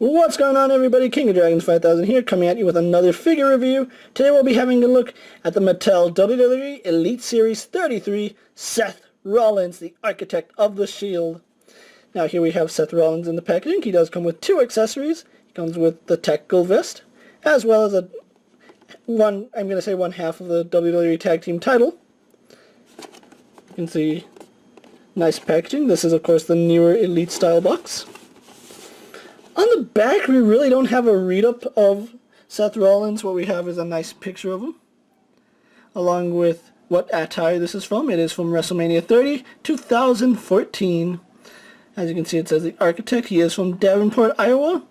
What's going on, everybody? King of Dragons 5000 here, coming at you with another figure review. Today we'll be having a look at the Mattel WWE Elite Series 33 Seth Rollins, the Architect of the Shield. Now here we have Seth Rollins in the packaging. He does come with two accessories. He comes with the tactical vest, as well as one half of the WWE Tag Team title. You can see nice packaging. This is, of course, the newer Elite style box. On the back, we really don't have a read-up of Seth Rollins. What we have is a nice picture of him, along with what attire this is from. It is from WrestleMania 30, 2014. As you can see, it says the Architect. He is from Davenport, Iowa.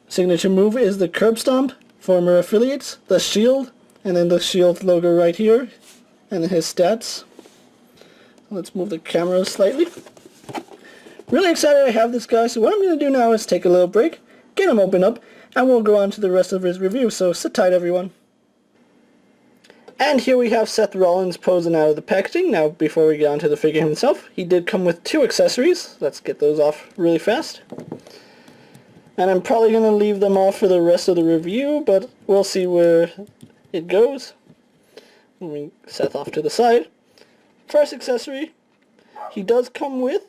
Signature move is the curb stomp. Former affiliates, the Shield, and then the Shield logo right here, and then his stats. Let's move the camera slightly. Really excited to have this guy, so what I'm going to do now is take a little break, get him open up, and we'll go on to the rest of his review, so sit tight, everyone. And here we have Seth Rollins posing out of the packaging. Now, before we get on to the figure himself, he did come with two accessories. Let's get those off really fast. And I'm probably going to leave them off for the rest of the review, but we'll see where it goes. Moving Seth off to the side. First accessory, he does come with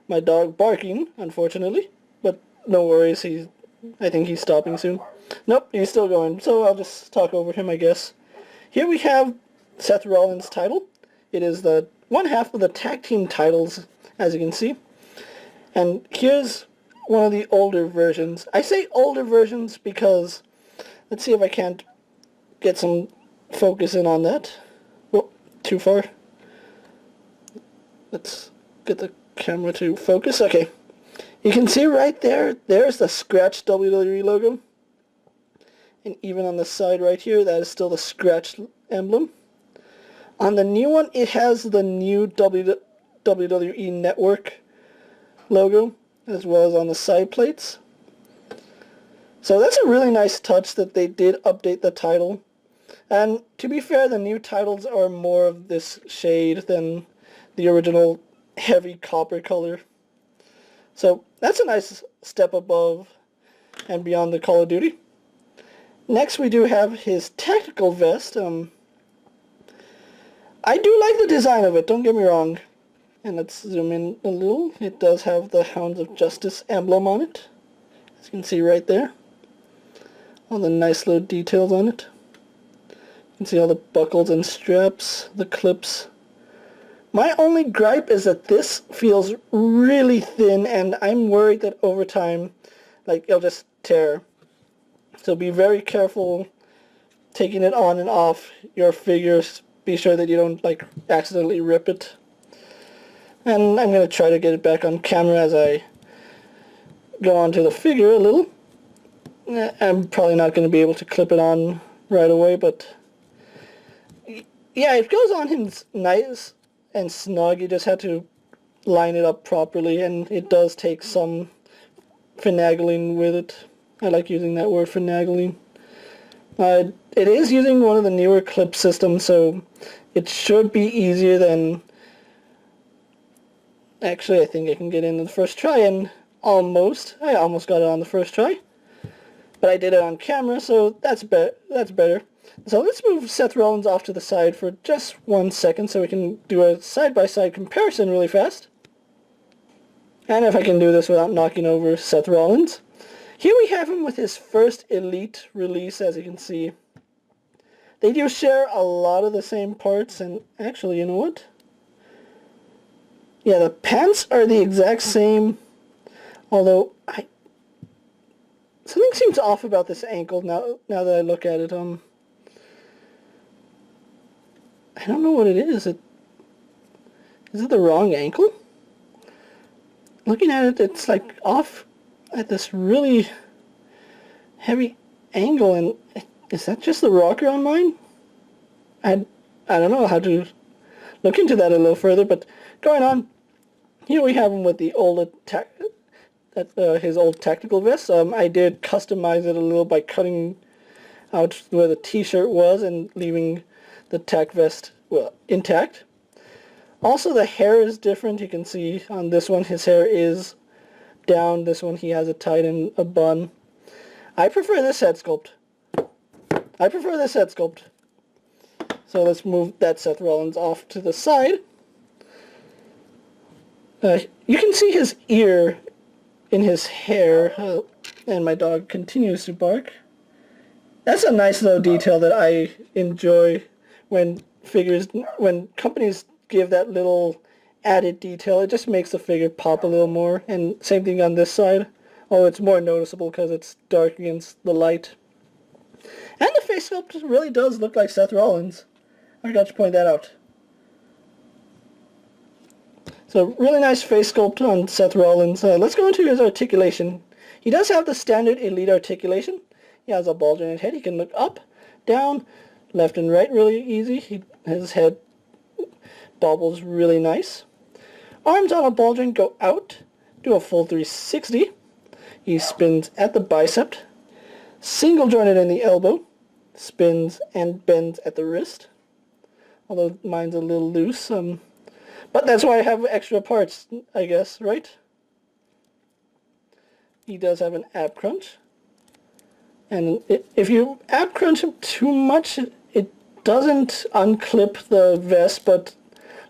my dog barking, unfortunately, but no worries, I think he's stopping soon. Nope, he's still going, so I'll just talk over him, I guess. Here we have Seth Rollins' title. It is the one half of the tag team titles, as you can see. And here's one of the older versions. I say older versions because, let's see if I can't get some focus in on that. Oh, too far. Let's get the camera to focus. Okay, you can see right there, there's the scratched WWE logo, and even on the side right here, that is still the scratched emblem. On the new one, it has the new WWE Network logo, as well as on the side plates. So that's a really nice touch that they did update the title. And to be fair, the new titles are more of this shade than the original heavy copper color. So that's a nice step above and beyond the Call of Duty. Next we do have his tactical vest. I do like the design of it, don't get me wrong. And let's zoom in a little. It does have the Hounds of Justice emblem on it, as you can see right there. All the nice little details on it. You can see all the buckles and straps, the clips. My only gripe is that this feels really thin, and I'm worried that over time, it'll just tear. So be very careful taking it on and off your figures. Be sure that you don't, accidentally rip it. And I'm going to try to get it back on camera as I go onto the figure a little. I'm probably not going to be able to clip it on right away, but yeah, it goes on him nice and snug. You just have to line it up properly, and it does take some finagling with it. I like using that word, finagling. It is using one of the newer clip systems, so it should be easier than... Actually, I think I can get in the first try, and I almost got it on the first try. But I did it on camera, so that's better. So let's move Seth Rollins off to the side for just 1 second so we can do a side-by-side comparison really fast. And if I can do this without knocking over Seth Rollins. Here we have him with his first Elite release, as you can see. They do share a lot of the same parts, and actually, you know what? Yeah, the pants are the exact same, although something seems off about this ankle now that I look at it. I don't know what it is. Is it the wrong ankle? Looking at it, it's off at this really heavy angle, and is that just the rocker on mine? I don't know how to look into that a little further, but going on, here we have him with the old his old tactical vest. I did customize it a little by cutting out where the t-shirt was and leaving the tac vest, well, intact. Also, the hair is different. You can see on this one his hair is down. This one he has it tied in a bun. I prefer this head sculpt. So let's move that Seth Rollins off to the side. You can see his ear in his hair, and my dog continues to bark. That's a nice little detail that I enjoy when companies give that little added detail. It just makes the figure pop a little more. And same thing on this side. Oh, it's more noticeable because it's dark against the light. And the face sculpt really does look like Seth Rollins. I forgot to point that out. So really nice face sculpt on Seth Rollins. Let's go into his articulation. He does have the standard Elite articulation. He has a ball jointed head. He can look up, down, left and right really easy. His head bobbles really nice. Arms on a ball joint go out, do a full 360. He spins at the bicep, single jointed in the elbow, spins and bends at the wrist. Although mine's a little loose, but that's why I have extra parts, I guess, right? He does have an ab crunch. And if you ab crunch him too much, it doesn't unclip the vest, but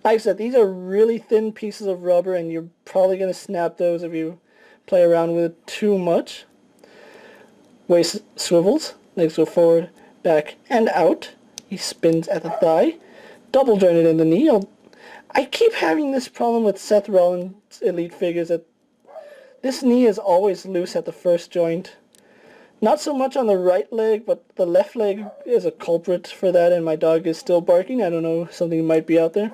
like I said, these are really thin pieces of rubber and you're probably going to snap those if you play around with it too much. Waist swivels, legs go forward, back, and out. He spins at the thigh, double jointed in the knee. I keep having this problem with Seth Rollins Elite figures that this knee is always loose at the first joint. Not so much on the right leg, but the left leg is a culprit for that, and my dog is still barking. I don't know, something might be out there.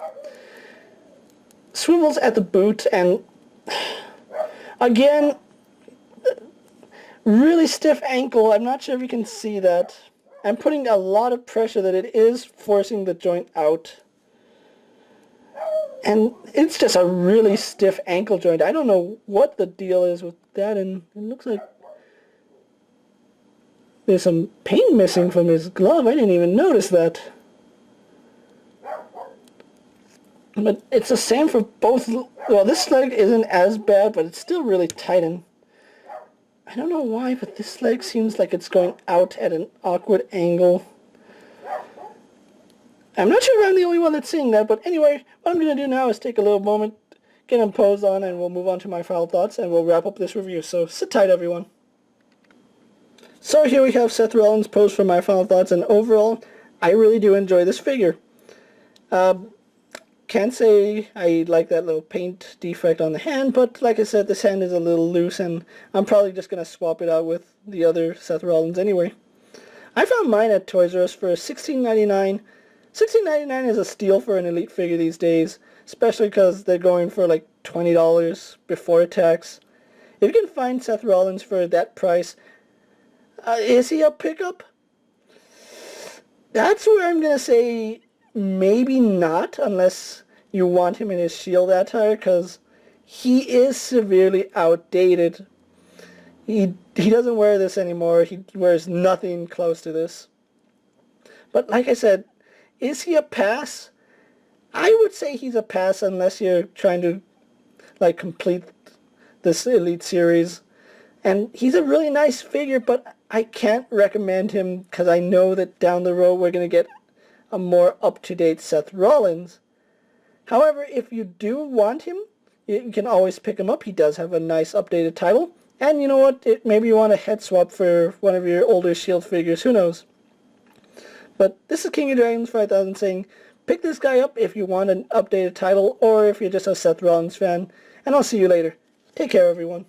Swivels at the boot, and again, really stiff ankle. I'm not sure if you can see that. I'm putting a lot of pressure that it is forcing the joint out. And it's just a really stiff ankle joint. I don't know what the deal is with that, and it looks like there's some paint missing from his glove. I didn't even notice that. But it's the same for both. Well, this leg isn't as bad, but it's still really tight. And I don't know why, but this leg seems like it's going out at an awkward angle. I'm not sure if I'm the only one that's seeing that, but anyway, what I'm going to do now is take a little moment, get him posed on, and we'll move on to my final thoughts, and we'll wrap up this review. So sit tight, everyone. So here we have Seth Rollins posed for my final thoughts, and overall, I really do enjoy this figure. Can't say I like that little paint defect on the hand, but like I said, this hand is a little loose, and I'm probably just going to swap it out with the other Seth Rollins anyway. I found mine at Toys R Us for $16.99. $16.99 is a steal for an Elite figure these days, especially because they're going for like $20 before tax. If you can find Seth Rollins for that price, is he a pickup? That's where I'm going to say maybe not, unless you want him in his Shield attire, because he is severely outdated. He doesn't wear this anymore. He wears nothing close to this. But like I said, is he a pass? I would say he's a pass unless you're trying to like complete this Elite series. And he's a really nice figure, but I can't recommend him because I know that down the road we're going to get a more up-to-date Seth Rollins. However, if you do want him, you can always pick him up. He does have a nice updated title. And you know what? Maybe you want a head swap for one of your older Shield figures. Who knows? But this is King of Dragons 5000 saying, pick this guy up if you want an updated title or if you're just a Seth Rollins fan. And I'll see you later. Take care, everyone.